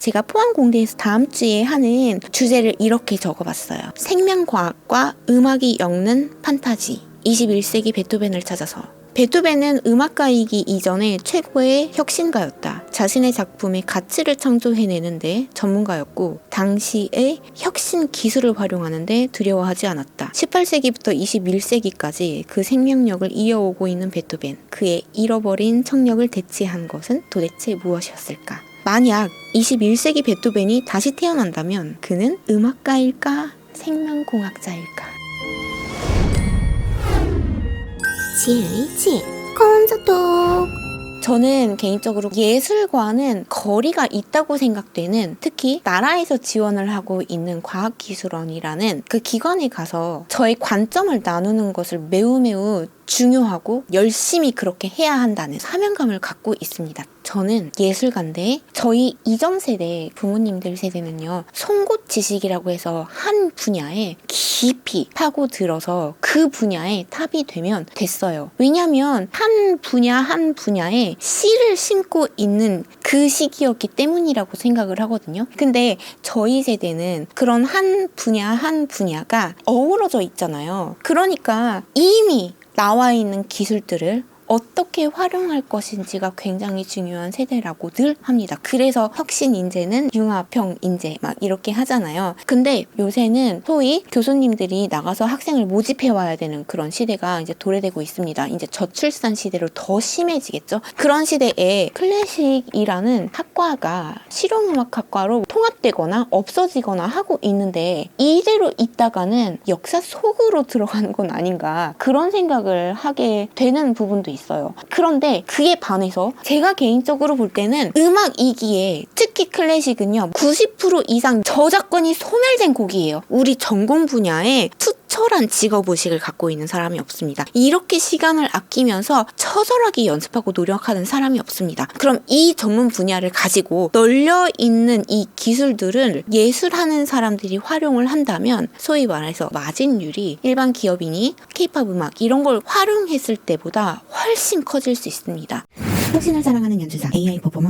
제가 포항공대에서 다음 주에 하는 주제를 이렇게 적어봤어요. 생명과학과 음악이 엮는 판타지. 21세기 베토벤을 찾아서. 베토벤은 음악가이기 이전에 최고의 혁신가였다. 자신의 작품에 가치를 창조해내는데 전문가였고 당시의 혁신 기술을 활용하는데 두려워하지 않았다. 18세기부터 21세기까지 그 생명력을 이어오고 있는 베토벤. 그의 잃어버린 청력을 대체한 것은 도대체 무엇이었을까? 만약 21세기 베토벤이 다시 태어난다면 그는 음악가일까? 생명공학자일까? 지혜의 지혜 콘서톡. 저는 개인적으로 예술과는 거리가 있다고 생각되는, 특히 나라에서 지원을 하고 있는 과학기술원이라는 그 기관에 가서 저의 관점을 나누는 것을 매우 중요하고 열심히 그렇게 해야 한다는 사명감을 갖고 있습니다. 저는 예술가인데 저희 이전 세대 부모님들 세대는요, 송곳 지식이라고 해서 한 분야에 깊이 파고들어서 그 분야에 탑이 되면 됐어요. 왜냐하면 한 분야에 씨를 심고 있는 그 시기였기 때문이라고 생각을 하거든요. 근데 저희 세대는 그런 한 분야가 어우러져 있잖아요. 그러니까 이미 나와 있는 기술들을 어떻게 활용할 것인지가 굉장히 중요한 세대라고 늘 합니다. 그래서 혁신 인재는 융합형 인재 막 이렇게 하잖아요. 근데 요새는 소위 교수님들이 나가서 학생을 모집해 와야 되는 그런 시대가 이제 도래되고 있습니다. 이제 저출산 시대로 더 심해지겠죠. 그런 시대에 클래식이라는 학과가 실용음악학과로 통합되거나 없어지거나 하고 있는데 이대로 있다가는 역사 속으로 들어가는 건 아닌가, 그런 생각을 하게 되는 부분도 있어요. 그런데 그에 반해서 제가 개인적으로 볼 때는 음악이기에, 특히 클래식은요, 90% 이상 저작권이 소멸된 곡이에요. 우리 전공 분야에 투철한 직업의식을 갖고 있는 사람이 없습니다. 이렇게 시간을 아끼면서 처절하게 연습하고 노력하는 사람이 없습니다. 그럼 이 전문 분야를 가지고 널려있는 이 기술들을 예술하는 사람들이 활용을 한다면 소위 말해서 마진율이 일반 기업인이 K-팝 음악 이런 걸 활용했을 때보다 훨씬 커질 수 있습니다. 혁신을 사랑하는 연주자 AI 퍼포머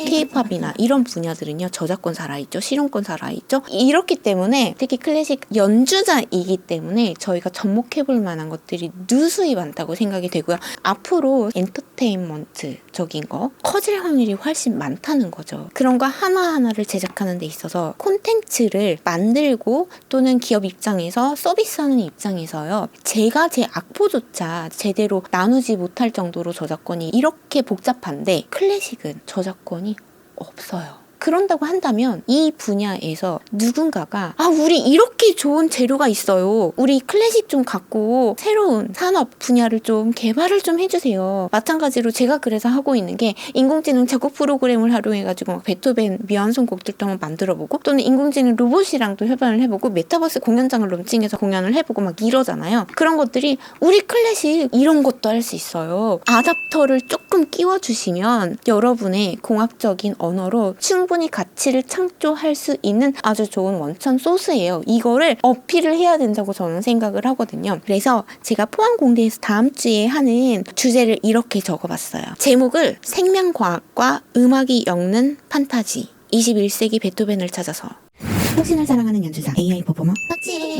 K-팝이나 이런 분야들은요, 저작권 살아있죠, 실용권 살아있죠. 이렇기 때문에 특히 클래식 연주자이기 때문에 저희가 접목해볼 만한 것들이 누수히 많다고 생각이 되고요. 앞으로 엔터테인먼트적인 거 커질 확률이 훨씬 많다는 거죠. 그런 거 하나하나를 제작하는 데 있어서 콘텐츠를 만들고 또는 기업 입장에서 서비스하는 입장에서요, 제가 제 악보조차 제대로 나누지 못할 정도로 저작권이 이렇게 복잡한데 클래식은 저작권이 없어요. 그런다고 한다면 이 분야에서 누군가가 우리 이렇게 좋은 재료가 있어요, 우리 클래식 좀 갖고 새로운 산업 분야를 좀 개발을 좀 해주세요. 마찬가지로 제가 그래서 하고 있는 게 인공지능 작곡 프로그램을 활용해가지고 막 베토벤 미완성 곡들도 한번 만들어보고, 또는 인공지능 로봇이랑도 협연을 해보고 메타버스 공연장을 론칭해서 공연을 해보고 막 이러잖아요. 그런 것들이 우리 클래식 이런 것도 할 수 있어요. 아답터를 조금 끼워주시면 여러분의 공학적인 언어로 충분히 가치를 창조할 수 있는 아주 좋은 원천 소스예요. 이거를 어필을 해야 된다고 저는 생각을 하거든요. 그래서 제가 포항공대에서 다음 주에 하는 주제를 이렇게 적어봤어요. 제목을 생명과학과 음악이 엮는 판타지. 21세기 베토벤을 찾아서. 혁신을 사랑하는 연주자 AI 퍼포머.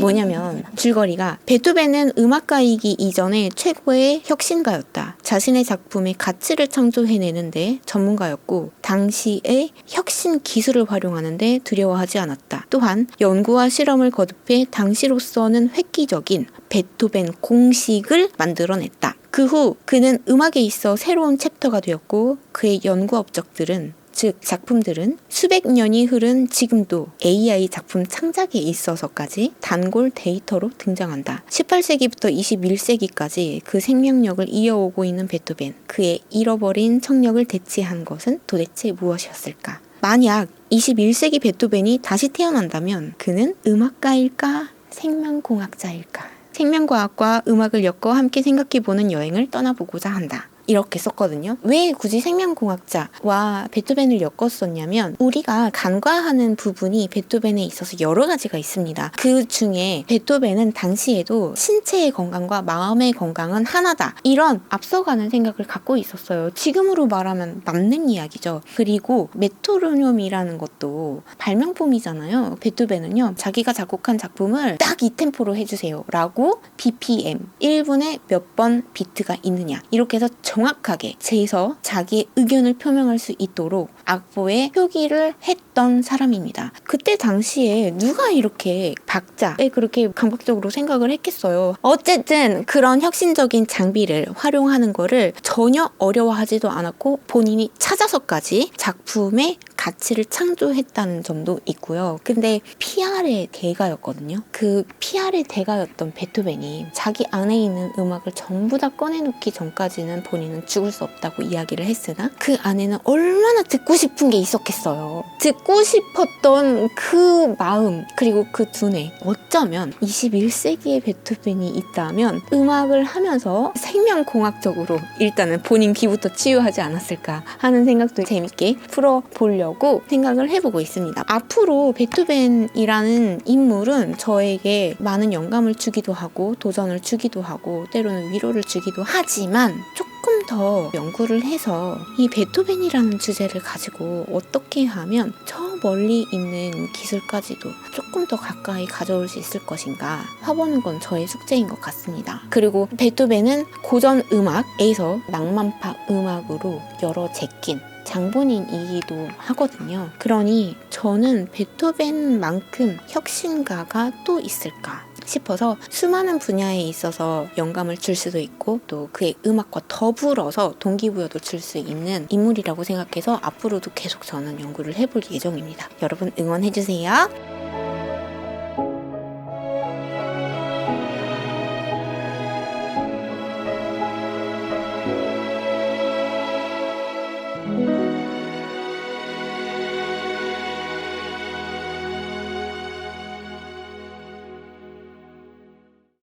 뭐냐면 줄거리가, 베토벤은 음악가이기 이전에 최고의 혁신가였다. 자신의 작품에 가치를 창조해내는데 전문가였고 당시의 혁신 기술을 활용하는데 두려워하지 않았다. 또한 연구와 실험을 거듭해 당시로서는 획기적인 베토벤 공식을 만들어냈다. 그 후 그는 음악에 있어 새로운 챕터가 되었고 그의 연구 업적들은, 즉 작품들은 수백 년이 흐른 지금도 AI 작품 창작에 있어서까지 단골 데이터로 등장한다. 18세기부터 21세기까지 그 생명력을 이어오고 있는 베토벤. 그의 잃어버린 청력을 대체한 것은 도대체 무엇이었을까? 만약 21세기 베토벤이 다시 태어난다면 그는 음악가일까? 생명공학자일까? 생명과학과 음악을 엮어 함께 생각해보는 여행을 떠나보고자 한다. 이렇게 썼거든요. 왜 굳이 생명공학자와 베토벤을 엮었었냐면 우리가 간과하는 부분이 베토벤에 있어서 여러 가지가 있습니다. 그 중에 베토벤은 당시에도 신체의 건강과 마음의 건강은 하나다. 이런 앞서가는 생각을 갖고 있었어요. 지금으로 말하면 맞는 이야기죠. 그리고 메트로놈이라는 것도 발명품이잖아요. 베토벤은요. 자기가 작곡한 작품을 딱 이 템포로 해주세요. 라고 BPM 1분에 몇 번 비트가 있느냐 이렇게 해서 정확하게 재서 자기의 의견을 표명할 수 있도록 악보에 표기를 했던 사람입니다. 그때 당시에 누가 이렇게 박자에 그렇게 감각적으로 생각을 했겠어요. 어쨌든 그런 혁신적인 장비를 활용하는 거를 전혀 어려워하지도 않았고 본인이 찾아서까지 작품의 가치를 창조했다는 점도 있고요. 근데 PR의 대가였거든요. 그 PR의 대가였던 베토벤이 자기 안에 있는 음악을 전부 다 꺼내놓기 전까지는 본인은 죽을 수 없다고 이야기를 했으나 그 안에는 얼마나 듣고 싶은 게 있었겠어요. 듣고 싶었던 그 마음 그리고 그 두뇌 어쩌면 21세기의 베토벤이 있다면 음악을 하면서 생명공학적으로 일단은 본인 귀부터 치유하지 않았을까 하는 생각도 재밌게 풀어보려고 생각을 해보고 있습니다. 앞으로 베토벤이라는 인물은 저에게 많은 영감을 주기도 하고 도전을 주기도 하고 때로는 위로를 주기도 하지만 조금 더 연구를 해서 이 베토벤이라는 주제를 가지고 어떻게 하면 저 멀리 있는 기술까지도 조금 더 가까이 가져올 수 있을 것인가 해보는 건 저의 숙제인 것 같습니다. 그리고 베토벤은 고전 음악에서 낭만파 음악으로 열어 제낀 장본인이기도 하거든요. 그러니 저는 베토벤만큼 혁신가가 또 있을까 싶어서 수많은 분야에 있어서 영감을 줄 수도 있고 또 그의 음악과 더불어서 동기부여도 줄 수 있는 인물이라고 생각해서 앞으로도 계속 저는 연구를 해볼 예정입니다. 여러분 응원해주세요.